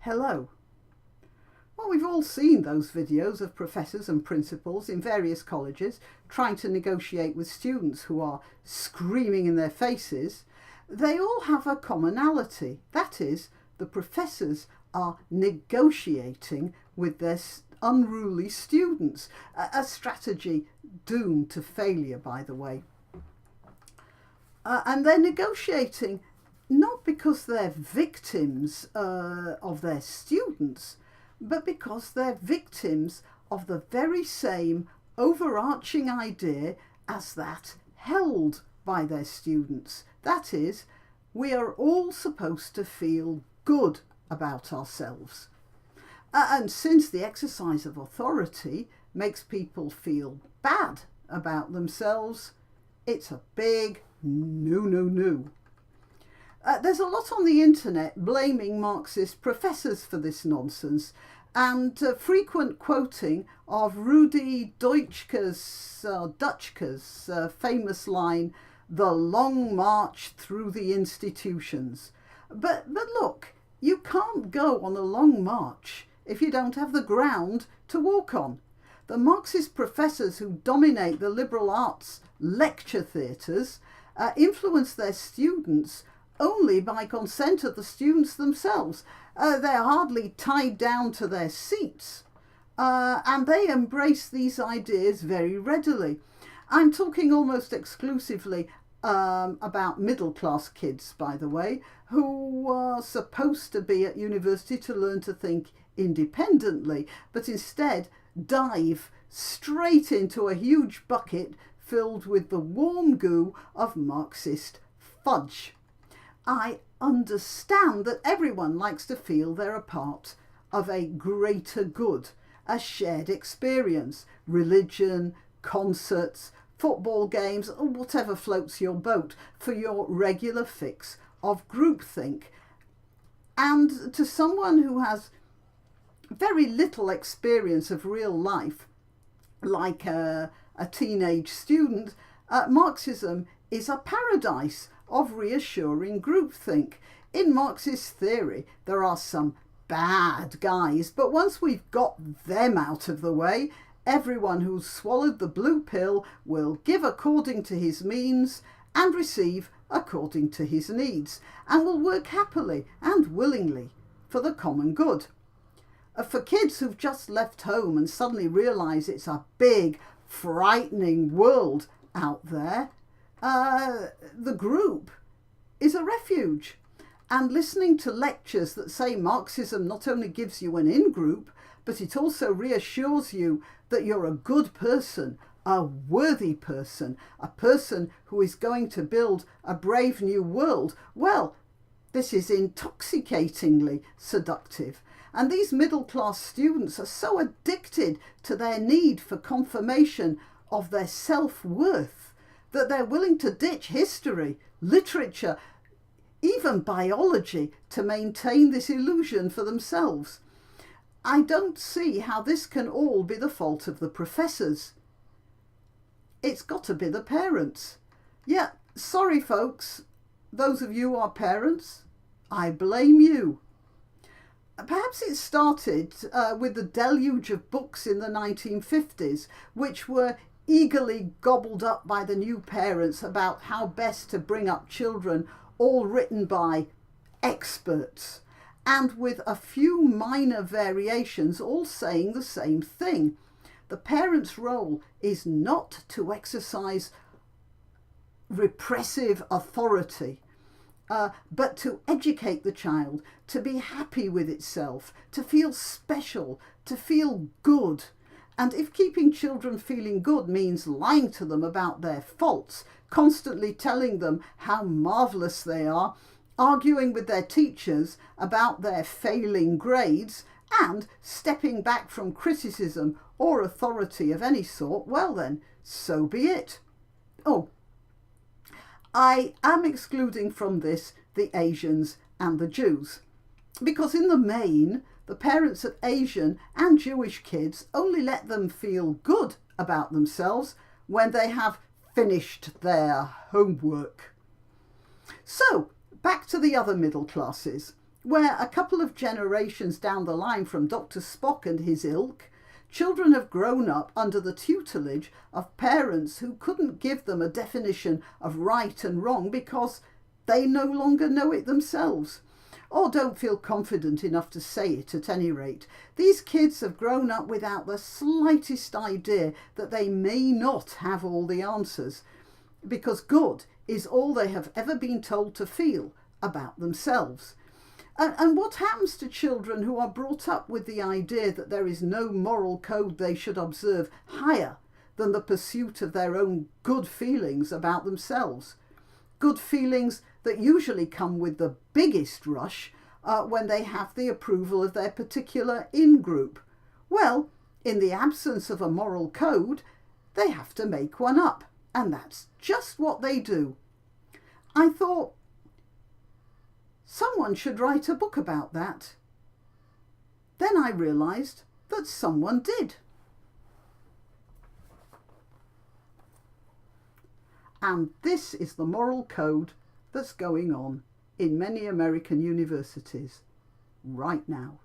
Hello. Well, we've all seen those videos of professors and principals in various colleges trying to negotiate with students who are screaming in their faces. They all have a commonality. That is, the professors are negotiating with their unruly students. A strategy doomed to failure, by the way. And they're negotiating not because they're victims of their students, but because they're victims of the very same overarching idea as that held by their students. That is, we are all supposed to feel good about ourselves. And since the exercise of authority makes people feel bad about themselves, it's a big no. There's a lot on the internet blaming Marxist professors for this nonsense, and frequent quoting of Rudi Dutschke's famous line, "The long march through the institutions." But look, you can't go on a long march if you don't have the ground to walk on. The Marxist professors who dominate the liberal arts lecture theatres influence their students only by consent of the students themselves. They're hardly tied down to their seats, and they embrace these ideas very readily. I'm talking almost exclusively about middle-class kids, by the way, who are supposed to be at university to learn to think independently, but instead dive straight into a huge bucket filled with the warm goo of Marxist fudge. I understand that everyone likes to feel they're a part of a greater good, a shared experience, religion, concerts, football games, or whatever floats your boat for your regular fix of groupthink. And to someone who has very little experience of real life, like a teenage student, Marxism is a paradise of reassuring groupthink. In Marxist theory, there are some bad guys, but once we've got them out of the way, everyone who's swallowed the blue pill will give according to his means and receive according to his needs, and will work happily and willingly for the common good. For kids who've just left home and suddenly realise it's a big, frightening world out there, the group is a refuge. And listening to lectures that say Marxism not only gives you an in-group, but it also reassures you that you're a good person, a worthy person, a person who is going to build a brave new world, well, this is intoxicatingly seductive. And these middle-class students are so addicted to their need for confirmation of their self-worth that they're willing to ditch history, literature, even biology to maintain this illusion for themselves. I don't see how this can all be the fault of the professors. It's got to be the parents. Yeah, sorry folks, those of you who are parents, I blame you. Perhaps it started with the deluge of books in the 1950s, which were eagerly gobbled up by the new parents about how best to bring up children, all written by experts, and with a few minor variations all saying the same thing. The parent's role is not to exercise repressive authority, but to educate the child, to be happy with itself, to feel special, to feel good. And if keeping children feeling good means lying to them about their faults, constantly telling them how marvellous they are, arguing with their teachers about their failing grades, and stepping back from criticism or authority of any sort, well then, so be it. Oh, I am excluding from this the Asians and the Jews, because in the main, the parents of Asian and Jewish kids only let them feel good about themselves when they have finished their homework. So, back to the other middle classes. where a couple of generations down the line from Dr. Spock and his ilk, children have grown up under the tutelage of parents who couldn't give them a definition of right and wrong because they no longer know it themselves, or don't feel confident enough to say it at any rate. These kids have grown up without the slightest idea that they may not have all the answers, because good is all they have ever been told to feel about themselves. And what happens to children who are brought up with the idea that there is no moral code they should observe higher than the pursuit of their own good feelings about themselves? Good feelings that usually come with the biggest rush when they have the approval of their particular in-group. Well, in the absence of a moral code, they have to make one up, and that's just what they do. I thought, someone should write a book about that. Then I realised that someone did. And this is the moral code that's going on in many American universities right now.